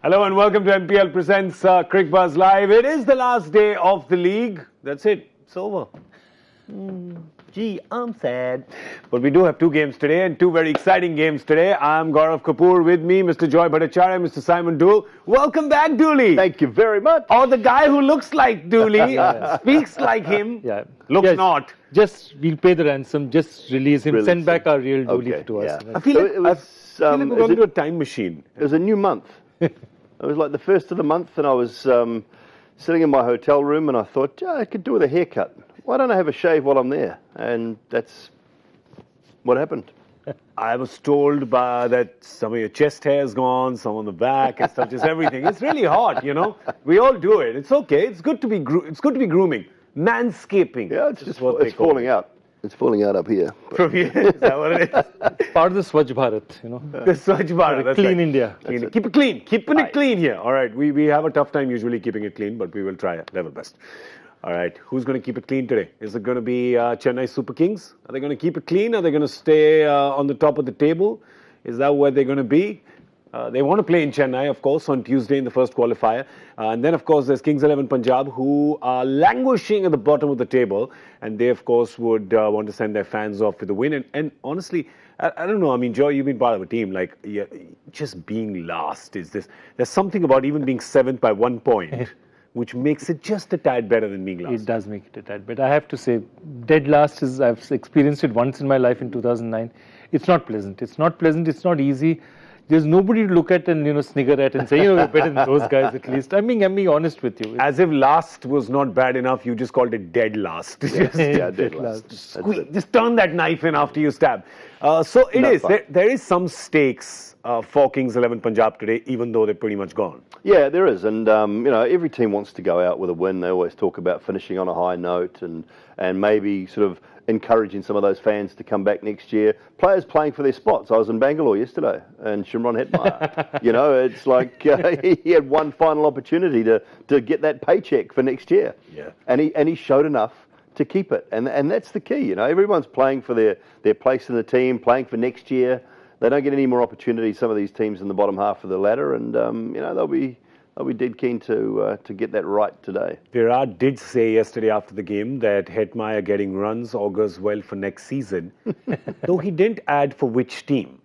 Hello and welcome to MPL Presents Cricbuzz Live. It is the last day of the league. That's it. It's over. Gee, I'm sad. But we do have two games today and two very exciting games today. I'm Gaurav Kapur. With me, Mr. Joy Bhattacharjya, Mr. Simon Doull. Welcome back, Dooley. Thank you very much. Or the guy who looks like Dooley, speaks like him, looks not. Just, we'll pay the ransom, just release him, send back our real Dooley to us. I feel like we're going to a time machine. It was a new month. It was like the first of the month, and I was sitting in my hotel room, and I thought, I could do with a haircut. Why don't I have a shave while I'm there? And that's what happened. I was told that some of your chest hair is gone, some on the back and stuff, just everything. It's really hot, you know. We all do it. It's okay. It's good to be grooming. Manscaping. Yeah, it's just it's falling out. It's falling out up here. From here? Is that what it is? Part of the Swachh Bharat, you know. The Swachh Bharat. That's clean right. India. Keep it clean. Keeping it clean here. All right. We have a tough time usually keeping it clean, but we will try our level best. All right. Who's going to keep it clean today? Is it going to be Chennai Super Kings? Are they going to keep it clean? Are they going to stay on the top of the table? Is that where they're going to be? They want to play in Chennai, of course, on Tuesday in the first qualifier. And then, of course, there's Kings 11 Punjab, who are languishing at the bottom of the table. And they, of course, would want to send their fans off with a win. And honestly, I don't know. I mean, Joe, you've been part of a team. Like, just being last is this. There's something about even being seventh by 1 point, which makes it just a tad better than being last. It does make it a tad better. I have to say, dead last is, I've experienced it once in my life in 2009. It's not pleasant. It's not pleasant. It's not easy. There's nobody to look at and, snigger at and say, you're better than those guys at least. I'm being honest with you. As if last was not bad enough, you just called it dead last. Dead last. Just turn that knife in after you stab. So it is. There is some stakes for Kings 11 Punjab today, even though they're pretty much gone. Yeah, there is. And, every team wants to go out with a win. They always talk about finishing on a high note and maybe sort of encouraging some of those fans to come back next year. Players playing for their spots. I was in Bangalore yesterday, and Shimron Hetmeyer, it's like he had one final opportunity to get that paycheck for next year. Yeah. And he showed enough to keep it. And that's the key, Everyone's playing for their place in the team, playing for next year. They don't get any more opportunities, some of these teams in the bottom half of the ladder, and they'll be dead keen to get that right today. Virat did say yesterday after the game that Hetmeyer getting runs augurs well for next season, though he didn't add for which team.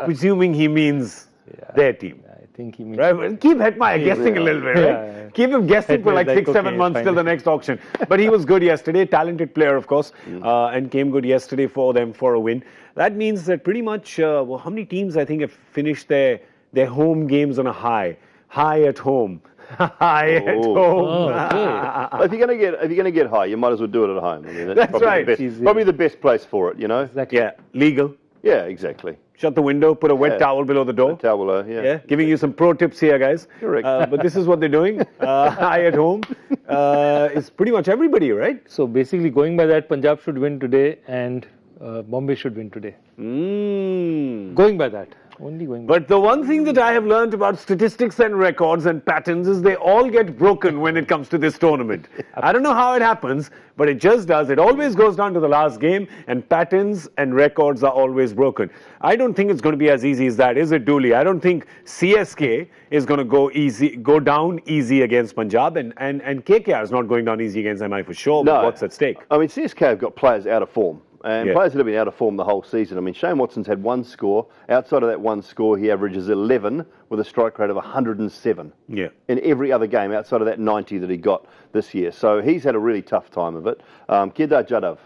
Presuming he means their team. I think he means... Right? Keep Hetmeyer guessing a little bit, right? Yeah. Keep him guessing for like 6-7 months till the next auction. But he was good yesterday, talented player, of course, and came good yesterday for them for a win. That means that pretty much, how many teams I think have finished their home games on a high at home. High at home. Well, if you're going to get high, you might as well do it at home. I mean, that's right. Probably the best place for it, Exactly. Yeah, legal. Yeah, exactly. Shut the window, put a wet towel below the door. Towel, yeah. Giving you some pro tips here, guys. Correct. But this is what they're doing. High at home. It's pretty much everybody, right? So basically, going by that, Punjab should win today and Bombay should win today. Going by that. Only going by But the one thing that I have learned about statistics and records and patterns is they all get broken when it comes to this tournament. I don't know how it happens, but it just does. It always goes down to the last game, and patterns and records are always broken. I don't think it's going to be as easy as that, is it, Dooley? I don't think CSK is going to go down easy against Punjab, and KKR is not going down easy against MI for sure. No. But what's at stake? I mean, CSK have got players out of form. And players that have been out of form the whole season. I mean, Shane Watson's had one score. Outside of that one score, he averages 11 with a strike rate of 107. Yeah. In every other game outside of that 90 that he got this year. So he's had a really tough time of it. Kedar Jadhav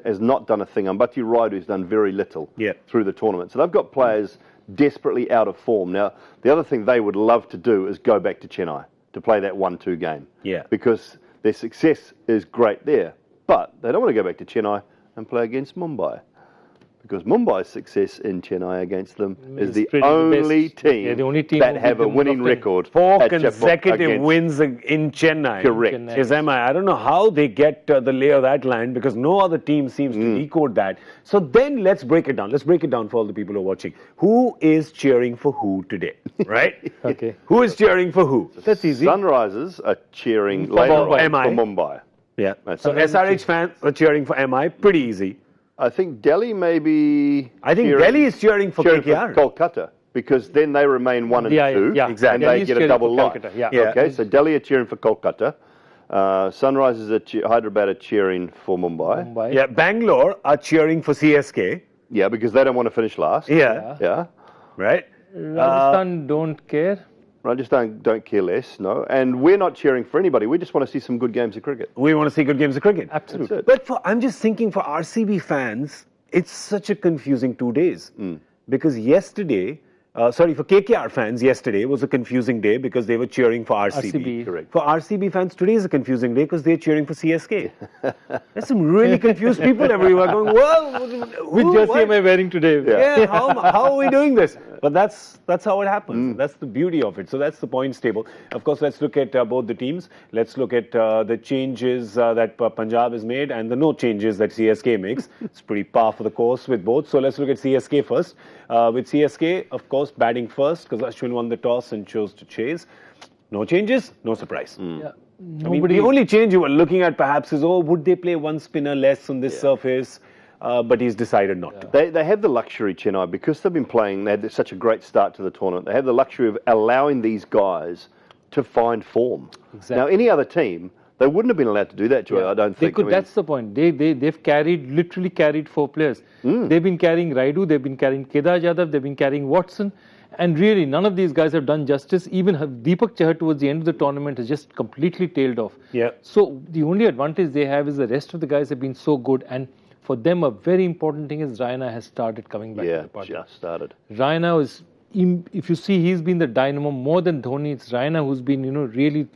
has not done a thing. Ambati Raidu's done very little through the tournament. So they've got players desperately out of form. Now, the other thing they would love to do is go back to Chennai to play that 1-2 game. Yeah. Because their success is great there. But they don't want to go back to Chennai and play against Mumbai. Because Mumbai's success in Chennai against them is the only team that have a winning record. 4 consecutive wins in Chennai. Correct. Is MI. I don't know how they get the lay of that land because no other team seems to decode that. So then let's break it down. Let's break it down for all the people who are watching. Who is cheering for who today? Right? Okay. Who is cheering for who? That's easy. Sunrisers are cheering later on for Mumbai. Yeah. So SRH fans are cheering for MI. Pretty easy. I think Delhi maybe... I think Delhi is cheering for KKR. For Kolkata. because then they remain 1 and 2, exactly. and they Delhi's get a cheering double for life. Calcutta, yeah. Okay, so Delhi are cheering for Kolkata. Sunrisers Hyderabad are cheering for Mumbai. Yeah, Bangalore are cheering for CSK. Yeah, because they don't want to finish last. Yeah. Right. Rajasthan don't care. Rajasthan don't care less, no. And we're not cheering for anybody. We just want to see some good games of cricket. We want to see good games of cricket. Absolutely. But I'm just thinking for RCB fans, it's such a confusing 2 days. Because yesterday, for KKR fans, yesterday was a confusing day because they were cheering for RCB. Correct. For RCB fans, today is a confusing day because they're cheering for CSK. There's some really confused people everywhere going, well, Which jersey am I wearing today? Yeah, how are we doing this? But that's how it happens. That's the beauty of it. So that's the points table. Of course, let's look at both the teams. Let's look at the changes that Punjab has made and the no changes that CSK makes. It's pretty par for the course with both. So let's look at CSK first. With CSK, of course, batting first because Ashwin won the toss and chose to chase. No changes, no surprise. Yeah. I mean, the only change you were looking at perhaps is, would they play one spinner less on this surface? But he's decided not to. They have the luxury, Chennai, because they've been playing, they had such a great start to the tournament. They have the luxury of allowing these guys to find form. Exactly. Now, any other team, they wouldn't have been allowed to do that, Joy, I don't think. They could, that's the point. They've literally carried 4 players. They've been carrying Raidu, they've been carrying Kedar Jadhav, they've been carrying Watson. And really, none of these guys have done justice. Even Deepak Chahar towards the end of the tournament has just completely tailed off. Yeah. So the only advantage they have is the rest of the guys have been so good. And for them, a very important thing is Raina has started coming back to the party. Just started. Raina is, if you see, he's been the dynamo more than Dhoni. It's Raina who's been, really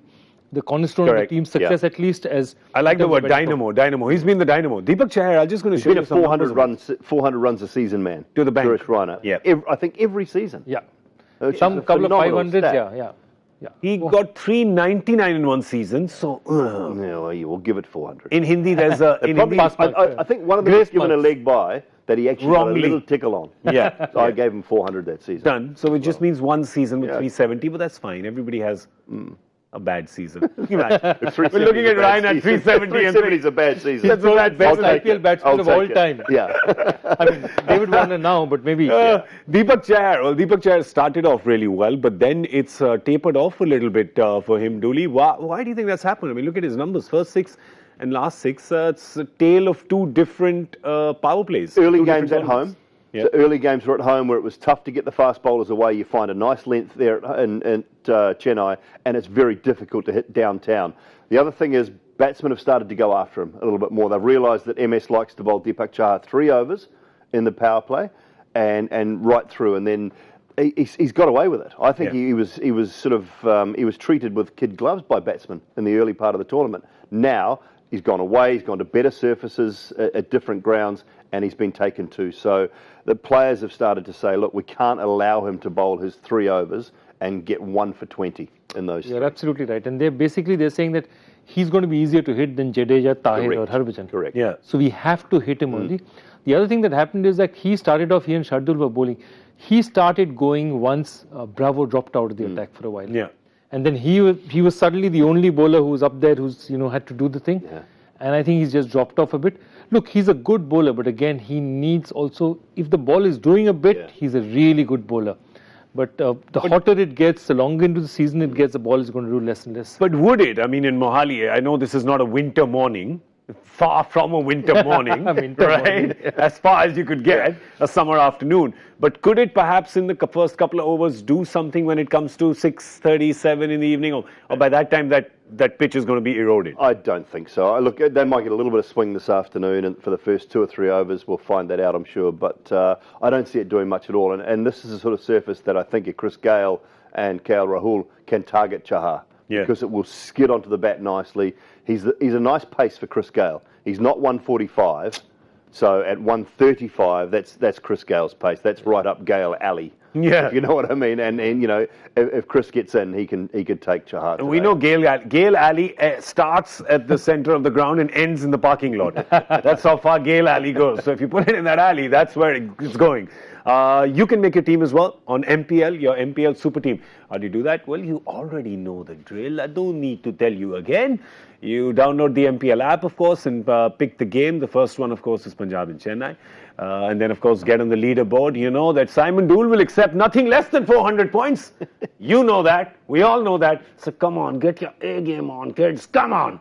the cornerstone of the team's success, at least as. I like the word dynamo. He's been the dynamo. Deepak Chahar, I'm just going to show you some 400 runs a season, man. To the bank. Suresh Raina. Yeah. I think every season. Yeah. Some couple of 500s, yeah. He got 399 in one season, so. No, you will give it 400. In Hindi, there's a. I think one of them was given a leg by that he actually got a little tickle on. Yeah. So I gave him 400 that season. Done. So it just means one season with 370, but that's fine. Everybody has a bad season. We're looking at Ryan at 370 and 370 is a bad season. That's the best IPL batsman of all time. Yeah. I mean, David Warner now, but maybe. Deepak Chahar started off really well, but then it's tapered off a little bit for him, Dooley. Why do you think that's happened? I mean, look at his numbers. First 6 and last 6, it's a tale of 2 different power plays. Early games at home. Yeah. So early games were at home where it was tough to get the fast bowlers away. You find a nice length there in Chennai, and it's very difficult to hit downtown. The other thing is batsmen have started to go after him a little bit more. They've realised that MS likes to bowl Deepak Chahar 3 overs in the power play and right through, and then he's got away with it. I think he was treated with kid gloves by batsmen in the early part of the tournament. Now he's gone away. He's gone to better surfaces at different grounds, and he's been taken to. So the players have started to say, look, we can't allow him to bowl his 3 overs and get 1 for 20 in those. You're absolutely right. And they're saying that he's going to be easier to hit than Jadeja, Tahir or Harbhajan. Correct. Yeah. So we have to hit him only. The other thing that happened is that he started off, he and Shardul were bowling. He started going once Bravo dropped out of the attack for a while. Yeah. And then he was suddenly the only bowler who was up there who's had to do the thing. Yeah. And I think he's just dropped off a bit. Look, he's a good bowler, but again, he needs also, if the ball is doing a bit, he's a really good bowler. But the hotter it gets, the longer into the season it gets, the ball is going to do less and less. But would it? I mean, in Mohali, I know this is not a winter morning, far from a winter morning, right? As far as you could get, a summer afternoon. But could it perhaps in the first couple of overs do something when it comes to 6:37 in the evening, or by that time that pitch is going to be eroded? I don't think so. Look, they might get a little bit of swing this afternoon, and for the first 2 or 3 overs, we'll find that out, I'm sure. But I don't see it doing much at all. And this is the sort of surface that I think Chris Gayle and KL Rahul can target Chahar. Yeah. Because it will skid onto the bat nicely. He's a nice pace for Chris Gayle. He's not 145, so at 135, that's Chris Gale's pace. That's right up Gale alley. Yeah, if you know what I mean. And if Chris gets in, he could take Chahar. And we know Gale alley starts at the center of the ground and ends in the parking lot. That's how far Gale alley goes. So if you put it in that alley, that's where it's going. You can make your team as well on MPL, your MPL super team. How do you do that? Well, you already know the drill. I don't need to tell you again. You download the MPL app, of course, and pick the game. The first one, of course, is Punjab and Chennai. And then, of course, get on the leaderboard. You know that Simon Doull will accept accept nothing less than 400 points. You know that. We all know that. So come on, get your A game on, kids. Come on.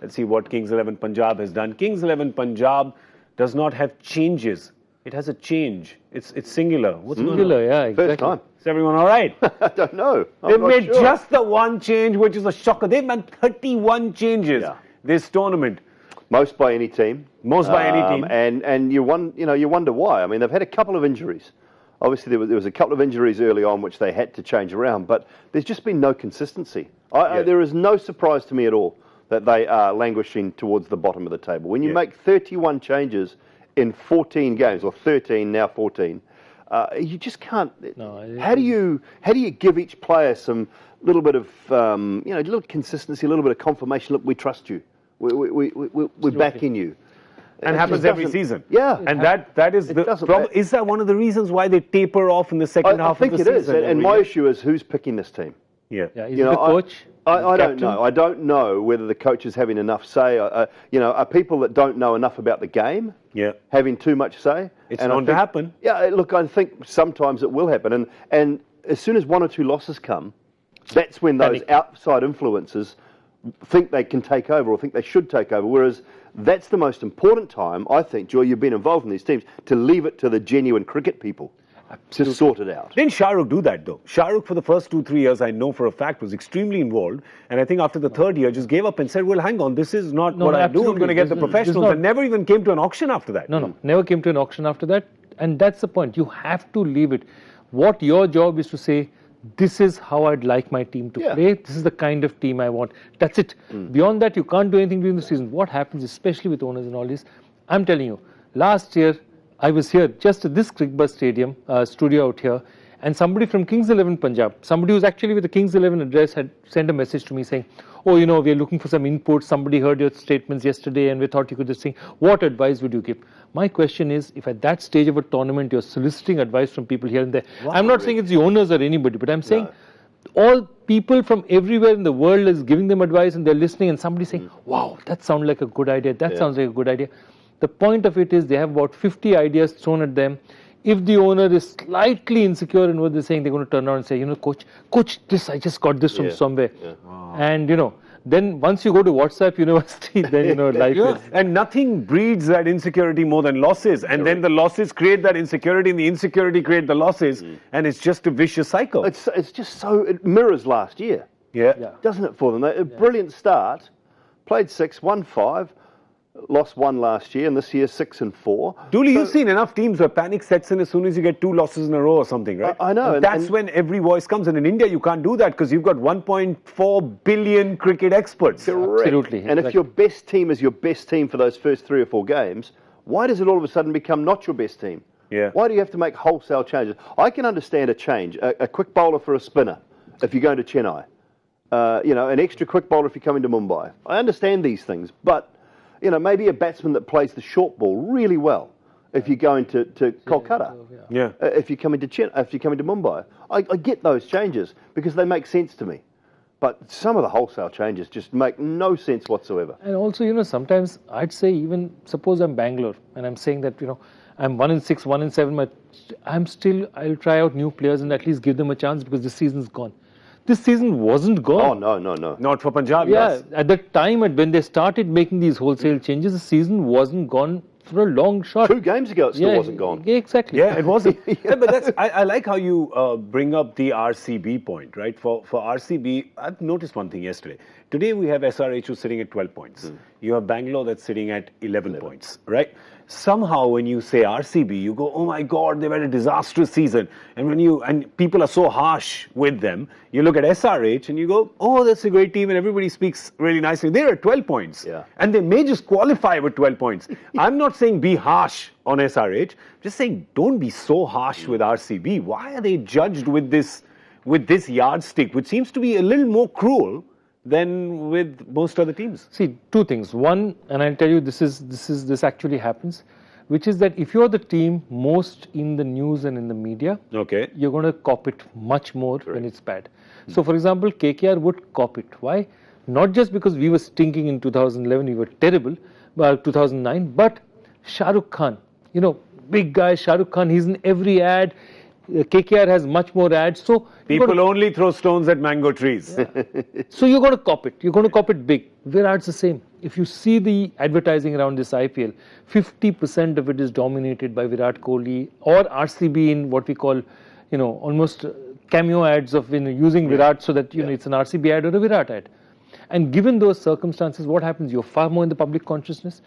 Let's see what Kings 11 Punjab has done. Kings 11 Punjab does not have changes. It has a change. It's singular. What's Singular, yeah, exactly. First time. Is everyone all right? I don't know. They've made just the one change, which is a shocker. They've made 31 changes this tournament. Most by any team. Most by any team. And you wonder why. I mean, they've had a couple of injuries. Obviously, there was a couple of injuries early on which they had to change around, but there's just been no consistency. There is no surprise to me at all that they are languishing towards the bottom of the table. When you make 31 changes in 14 games, or 13, now 14, you just can't. How do you give each player some little bit of a little consistency, a little bit of confirmation? Look, we trust you. We're backing you. And happens every season. Yeah. And that is the problem. Is that one of the reasons why they taper off in the second half of the season? I think it is. And my issue is who's picking this team. Yeah. Is it the coach? I don't know. I don't know whether the coach is having enough say. Are people that don't know enough about the game having too much say? It's known to happen. Yeah, look, I think sometimes it will happen. And as soon as one or two losses come, that's when those outside influences think they can take over or think they should take over. Whereas that's the most important time, I think, Joy, you've been involved in these teams, to leave it to the genuine cricket people. To sort it out. Didn't Shah Rukh do that though? Shah Rukh for the first 2-3 years, I know for a fact, was extremely involved, and I think after the third year just gave up and said, well, hang on, this is not what I do, I'm going to get the professionals, and never even came to an auction after that. No, never came to an auction after that, and that's the point. You have to leave it. What your job is to say, this is how I'd like my team to play, this is the kind of team I want. That's it. Beyond that, you can't do anything during the season. What happens, especially with owners and all this, I'm telling you, last year, I was here just at this Cricbuzz stadium, studio out here, and somebody from Kings 11 Punjab, somebody who's actually with the Kings 11 address, had sent a message to me saying, oh, we're looking for some input, somebody heard your statements yesterday and we thought you could just think, what advice would you give? My question is, if at that stage of a tournament you're soliciting advice from people here and there, I'm not saying it's the owners or anybody, but I'm saying all people from everywhere in the world is giving them advice and they're listening, and somebody saying, wow, that sounds like a good idea, that sounds like a good idea. The point of it is they have about 50 ideas thrown at them. If the owner is slightly insecure in what they're saying, they're going to turn around and say, coach, I just got this from somewhere. Yeah. Wow. And, then once you go to WhatsApp University, then, life is. And nothing breeds that insecurity more than losses. And then the losses create that insecurity, and the insecurity create the losses. And it's just a vicious cycle. It's just so, it mirrors last year. Yeah. Doesn't it for them? A brilliant start, played 6, won 5. Lost 1 last year, and this year 6 and 4. Dooley, you've seen enough teams where panic sets in as soon as you get 2 losses in a row or something, right? I know. And that's when every voice comes. And in India, you can't do that because you've got 1.4 billion cricket experts. Correct. Absolutely. And if your best team is your best team for those first 3 or 4 games, why does it all of a sudden become not your best team? Yeah. Why do you have to make wholesale changes? I can understand a change, a quick bowler for a spinner if you're going to Chennai. An extra quick bowler if you're coming to Mumbai. I understand these things, but maybe a batsman that plays the short ball really well if you're going to Kolkata. If you're coming to if you're coming to Mumbai. I get those changes because they make sense to me. But some of the wholesale changes just make no sense whatsoever. And also, sometimes I'd say, even suppose I'm Bangalore and I'm saying that, I'm 1-6, 1-7, but I'll try out new players and at least give them a chance because this season's gone. This season wasn't gone. Oh, no. Not for Punjab, yes. At the time when they started making these wholesale changes, the season wasn't gone for a long shot. 2 games ago, it still wasn't gone. Exactly. Yeah, it wasn't. But I like how you bring up the RCB point, right? For RCB, I've noticed one thing yesterday. Today we have SRH who's sitting at 12 points. You have Bangalore that's sitting at 11 points, right? Somehow when you say RCB, you go, oh my God, they've had a disastrous season. And people are so harsh with them. You look at SRH and you go, oh, that's a great team, and everybody speaks really nicely. They're at 12 points. Yeah. And they may just qualify with 12 points. I'm not saying be harsh on SRH. Just saying don't be so harsh with RCB. Why are they judged with this yardstick, which seems to be a little more cruel than with most other teams? See, 2 things. One, and I'll tell you this actually happens, which is that if you're the team most in the news and in the media, you're going to cop it much more when it's bad. So, for example, KKR would cop it. Why? Not just because we were stinking in 2011, we were terrible, 2009, but Shah Rukh Khan, big guy Shah Rukh Khan, he's in every ad. KKR has much more ads. So People only throw stones at mango trees. So you're going to cop it. You're going to cop it big. Virat's the same. If you see the advertising around this IPL, 50% of it is dominated by Virat Kohli or RCB in what we call, almost cameo ads of using Virat so that it's an RCB ad or a Virat ad. And given those circumstances, what happens? You're far more in the public consciousness.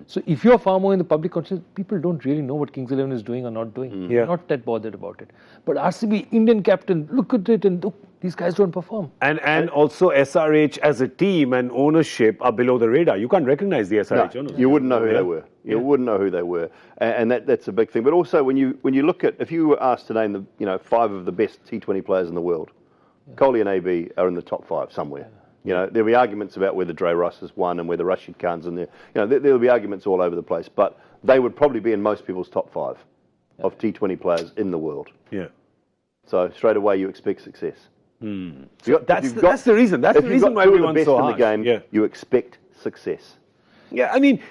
So if you're far more in the public consciousness, people don't really know what Kings 11 is doing or not doing. They're not that bothered about it. But RCB, Indian captain, look at it and look, these guys don't perform. And also SRH as a team and ownership are below the radar. You can't recognize the SRH owners. You wouldn't know who they were. You wouldn't know who they were. And that's a big thing. But also when you look at, if you were asked to name the 5 of the best T20 players in the world, Kohli and AB are in the top 5 somewhere. There'll be arguments about whether Dre Russ is one and whether Rashid Khan's in there. There'll be arguments all over the place, but they would probably be in most people's top 5 of T20 players in the world. Yeah. So straight away you expect success. That's the reason. That's the reason why we won so hard. In the game, you expect success. Yeah, I mean,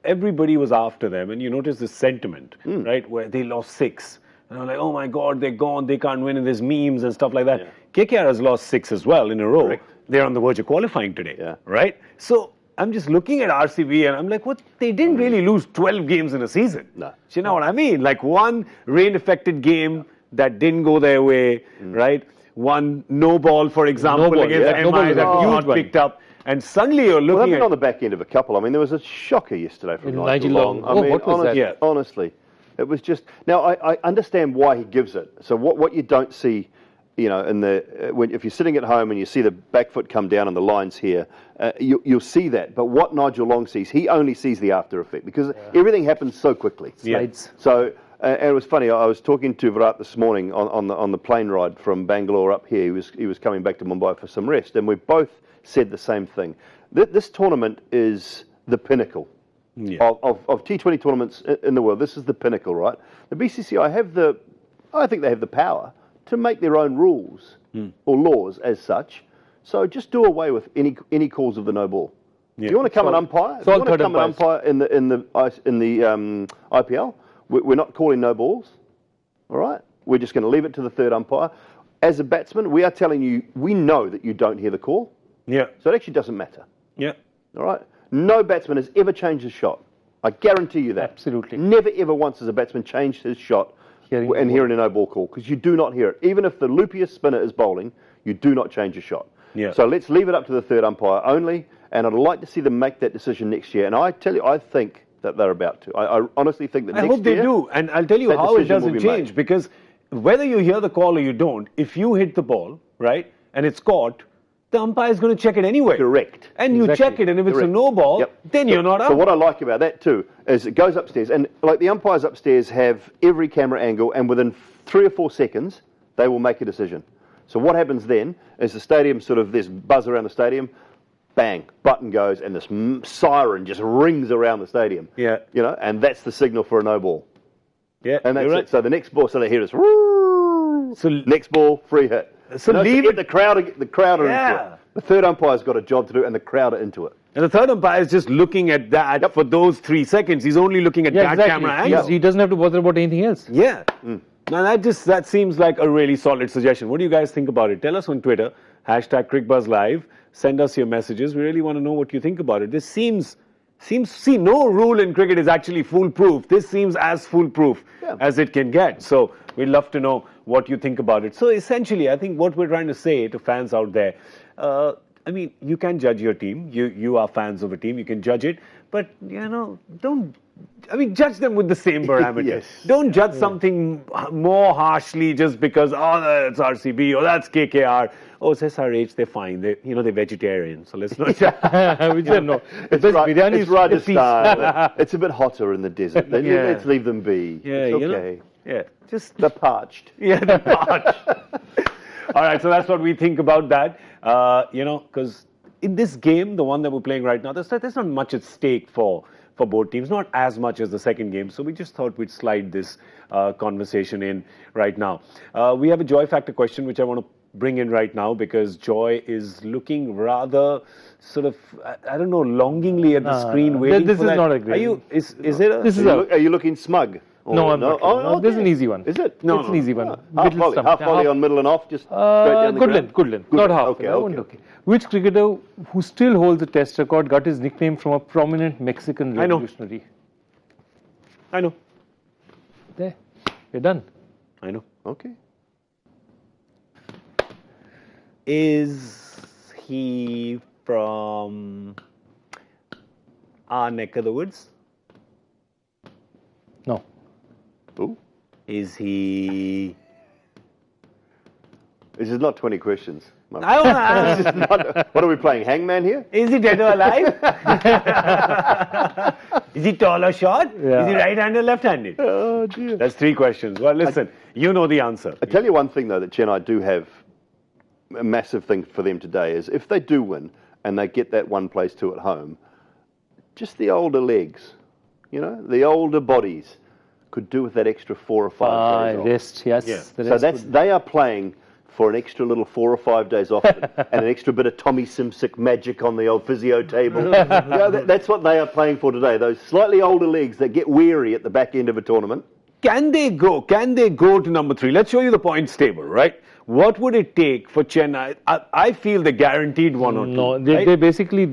everybody was after them, and you notice this sentiment, right, where they lost 6. And I'm like, oh my God, they're gone, they can't win, and there's memes and stuff like that. KKR has lost 6 as well in a row. Correct. They're on the verge of qualifying today, right? So I'm just looking at RCB and I'm like, what? They didn't really lose 12 games in a season. No. Do you know what I mean? Like one rain-affected game that didn't go their way, right? One no ball, for example, against MI that was not picked up. And suddenly you're looking they've been on the back end of a couple. I mean, there was a shocker yesterday from Nigel Long. I mean, what was that? Honestly, it was just... Now, I understand why he gives it. So what you don't see... if you're sitting at home and you see the back foot come down and the lines here, you'll see that. But what Nigel Long sees, he only sees the after effect because everything happens so quickly. Slides. So, and it was funny. I was talking to Virat this morning on the plane ride from Bangalore up here. He was coming back to Mumbai for some rest, and we both said the same thing. This tournament is the pinnacle of T20 tournaments in the world. This is the pinnacle, right? The BCCI I think they have the power to make their own rules or laws as such. So just do away with any calls of the no ball. If you want to come and umpire, in the IPL, we're not calling no balls. All right, we're just going to leave it to the third umpire. As a batsman, we are telling you we know that you don't hear the call. Yeah. So it actually doesn't matter. Yeah. All right. No batsman has ever changed his shot. I guarantee you that. Absolutely. Never ever once has a batsman changed his shot hearing a no ball call, because you do not hear it. Even if the loopiest spinner is bowling, you do not change your shot. Yeah. So let's leave it up to the third umpire only, and I'd like to see them make that decision next year. And I tell you, I think that they're about to. I honestly think that next year... I hope they do. And I'll tell you how it doesn't change, because whether you hear the call or you don't, if you hit the ball, right, and it's caught, the umpire is going to check it anyway. Correct. And you check it, and if it's a no ball, then you're not out. So what I like about that too is it goes upstairs, and like the umpires upstairs have every camera angle, and within 3 or 4 seconds, they will make a decision. So what happens then is the stadium there's buzz around the stadium, bang, button goes, and this siren just rings around the stadium. Yeah. And that's the signal for a no ball. Yeah. And that's it. So the next ball, so they hear this, so next ball, free hit. So leave it. The crowd are into it. The third umpire's got a job to do, and the crowd are into it. And the third umpire is just looking at that for those 3 seconds. He's only looking at that camera angle. He doesn't have to bother about anything else. Yeah. Now that seems like a really solid suggestion. What do you guys think about it? Tell us on Twitter, #CricBuzzLive. Send us your messages. We really want to know what you think about it. This seems no rule in cricket is actually foolproof. This seems as foolproof as it can get. So we'd love to know what you think about it. So essentially, I think what we're trying to say to fans out there, I mean, you can judge your team. You are fans of a team. You can judge it. But, don't... I mean, judge them with the same parameters. Yes. Don't judge something more harshly just because, that's RCB or that's KKR. Oh, it's SRH, they're fine. They're vegetarian, so let's not... no. It's Rajasthan. It's a bit hotter in the desert. Let's leave them be. Yeah, it's okay. They're parched. Yeah, they're parched. All right, so that's what we think about that. Because in this game, the one that we're playing right now, there's not much at stake for both teams, not as much as the second game. So we just thought we'd slide this conversation in right now. We have a Joy Factor question, which I want to bring in right now because Joy is looking rather sort of, I don't know, longingly at the screen waiting this for is that. not a great. Are you? Is it a? This is Are you looking smug? No, I'm not. Oh, No, this is an okay. easy one. Is it? No, It's an easy one. Half Middle volley, stump. half volley on middle and off, just straight down the ground? Good length. Not half. Okay, okay. Which cricketer who still holds the Test record got his nickname from a prominent Mexican I know. revolutionary? I know. There, we're done. I know. Okay. Is he from our neck of the woods? No. Ooh. Is he? This is not 20 questions. Mark. I don't know. What are we playing? Hangman here? Is he dead or alive? Is he tall or short? Yeah. Is he right-handed or left-handed? Oh, dear. That's 3 questions. Well, listen, you know the answer. I tell you one thing, though, that Chennai do have a massive thing for them today is if they do win and they get that 1+2 at home, just the older legs, you know, the older bodies could do with that extra 4 or 5 days off. Rest, yes. Yeah. The So rest they are playing for an extra little 4 or 5 days off and an extra bit of Tommy Simsick magic on the old physio table. You know, that's what they are playing for today. Those slightly older legs that get weary at the back end of a tournament. Can they go to number 3? Let's show you the points table, right? What would it take for Chennai? I feel they guaranteed 1 or 2. No, right? they basically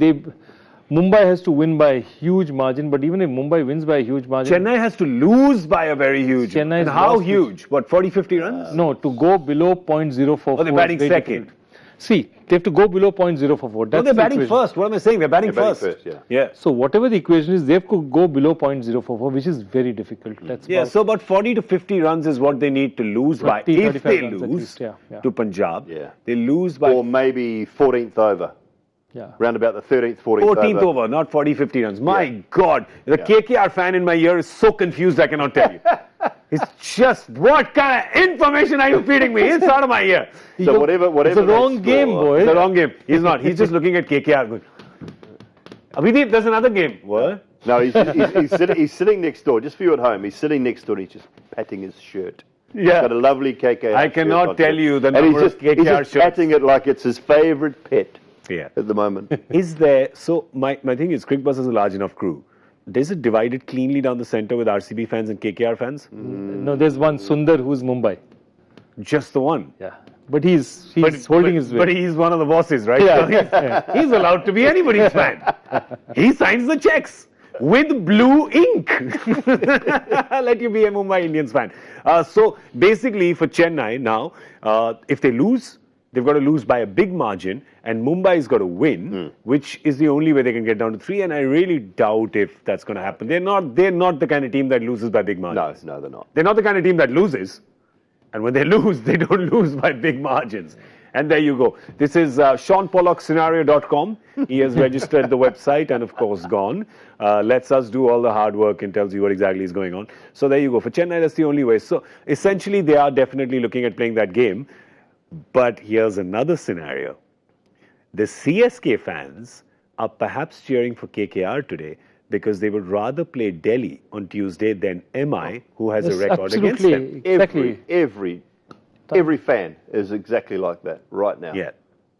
Mumbai has to win by a huge margin, but even if Mumbai wins by a huge margin, Chennai has to lose by a very huge. Chennai's and how lost huge? What, 40, 50 runs? no, to go below 0.044. Oh, they're batting is very second. difficult. See, they have to go below 0.044. That's No, they're the batting equation. first. What am I saying? They're batting They're first. batting first, Yeah. So whatever the equation is, they have to go below 0.044, which is very difficult. That's Yeah, about so about 40 to 50 runs is what they need to lose by. 30, If 35 they runs at lose least, yeah. to Punjab, Yeah. they lose by Or maybe 14th over. Yeah. Round about the 13th, 14th 14th over, not 40, 50 runs. My Yeah. God, the KKR fan in my ear is so confused I cannot tell you. It's just, what kind of information are you feeding me? It's out of my ear. So whatever It's a they wrong score- game, boy. It's the wrong game. He's not. He's just looking at KKR going, Abhideep, there's another game. What? No, he's sitting next door. Just for you at home, he's sitting next door and he's just patting his shirt. He's Yeah. got a lovely KKR I shirt cannot on tell too. you the And he's number of just KKR shirts. patting it like it's his favourite pet Yeah. at the moment. Is there, so my thing is, Cricbuzz is a large enough crew. Is it divided cleanly down the center with RCB fans and KKR fans? No, there's one Sundar who's Mumbai. Just the one. Yeah. But he's holding his way. But he's one of the bosses, right? Yeah. So he's allowed to be anybody's fan. He signs the checks with blue ink. Let you be a Mumbai Indians fan. So basically for Chennai now, if they lose, they've got to lose by a big margin, and Mumbai's got to win, which is the only way they can get down to 3. And I really doubt if that's going to happen. They're not the kind of team that loses by big margins. No, they're not. They're not the kind of team that loses. And when they lose, they don't lose by big margins. And there you go. This is SeanPollockScenario.com. He has registered the website and, of course, gone. Lets us do all the hard work and tells you what exactly is going on. So there you go. For Chennai, that's the only way. So essentially, they are definitely looking at playing that game. But here's another scenario. The CSK fans are perhaps cheering for KKR today because they would rather play Delhi on Tuesday than MI, who has a Yes, record against them. Exactly. Every fan is exactly like that right now. Yeah.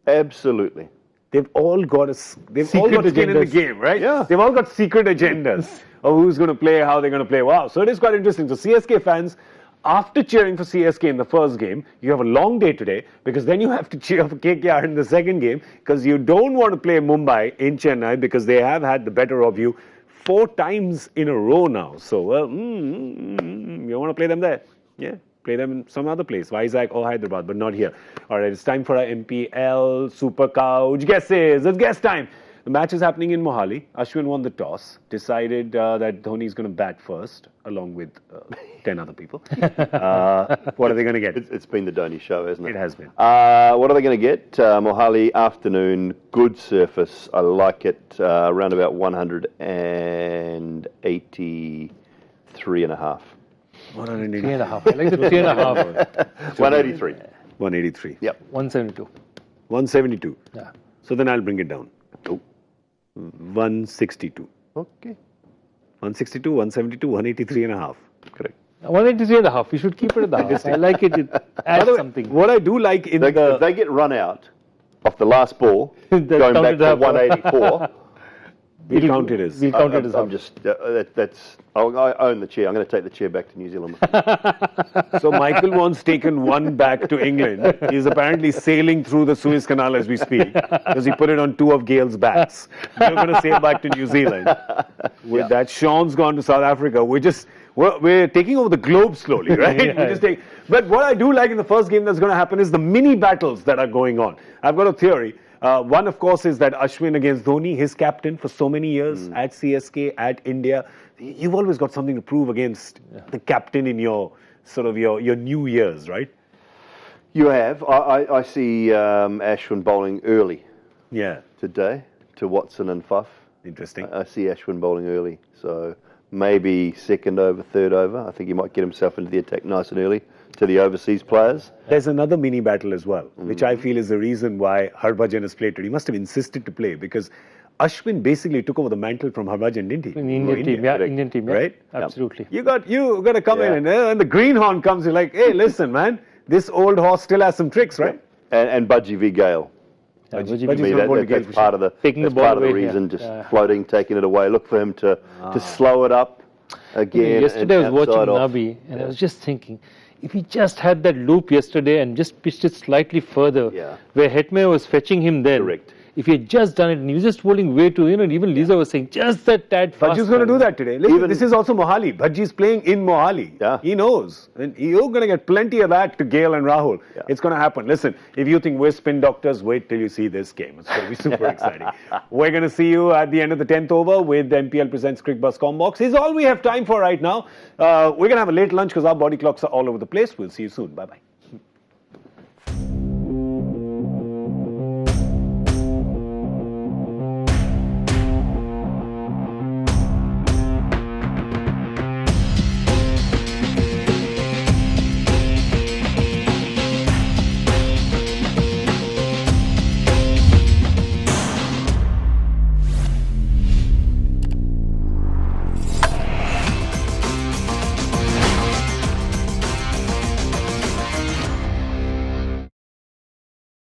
Absolutely. They've all got skin in the agendas. game, right? Yeah. They've all got secret agendas of who's going to play, how they're going to play. Wow. So it is quite interesting. So CSK fans, after cheering for CSK in the first game, you have a long day today because then you have to cheer for KKR in the second game because you don't want to play Mumbai in Chennai because they have had the better of you 4 times in a row now. So, well, you want to play them there. Yeah. Play them in some other place, Vizag or Hyderabad, but not here. All right, it's time for our MPL Super Couch guesses. It's guess time. The match is happening in Mohali. Ashwin won the toss, decided that Dhoni is going to bat first, along with 10 other people. What are they going to get? It's been the Dhoni show, hasn't it? It has been. What are they going to get? Mohali afternoon, good surface. I like it. Around about 183.5. 3.5. I like the 3.5. 183. 183. Yep. 172. 172. Yeah. So then I'll bring it down. Oh. 162. Okay. 162, 172, 183 and a half. Correct. 183 and a half. We should keep it at the half. I like it. It adds something. What I do like in If they get run out off the last ball, going back to 184. we count it as. We'll count it as I'm half. just I own the chair. I'm going to take the chair back to New Zealand. So Michael wants taken one back to England. He's apparently sailing through the Suez Canal as we speak because he put it on two of Gale's backs. We're going to sail back to New Zealand. With that, Sean's gone to South Africa. We're taking over the globe slowly, right? Yeah. But what I do like in the first game that's going to happen is the mini battles that are going on. I've got a theory. One, of course, is that Ashwin against Dhoni, his captain for so many years at CSK, at India. You've always got something to prove against the captain in your your new years, right? You have. I see Ashwin bowling early. Yeah. Today to Watson and Fuff. Interesting. I see Ashwin bowling early, so maybe second over, third over. I think he might get himself into the attack nice and early to the overseas players. There's another mini battle as well, which I feel is the reason why Harbhajan has played today. He must have insisted to play because Ashwin basically took over the mantle from Harbhajan, didn't he? In the Indian team, yeah, Indian team, yeah. Right? Absolutely. You got to come in and the greenhorn comes, you're like, hey, listen, man, this old horse still has some tricks, right? And Budgie v Gale. Yeah, Budgie To me, that's part of the Taking the that's ball part of the away, reason, yeah. just floating, taking it away. Look for him to slow it up again. Yesterday I was watching outside off. Nabi and I was just thinking, if he just had that loop yesterday and just pitched it slightly further, where Hetmyer was fetching him then. Correct. If he had just done it and he was just bowling way too, even Lisa was saying, just that tad fast. Bhaji's going to do that today. Listen, this is also Mohali. Bhaji's playing in Mohali. Yeah. He knows. And you're going to get plenty of that to Gale and Rahul. Yeah. It's going to happen. Listen, if you think we're spin doctors, wait till you see this game. It's going to be super exciting. We're going to see you at the end of the 10th over with MPL Presents Cricbuzz Combox. Is all we have time for right now. We're going to have a late lunch because our body clocks are all over the place. We'll see you soon. Bye-bye.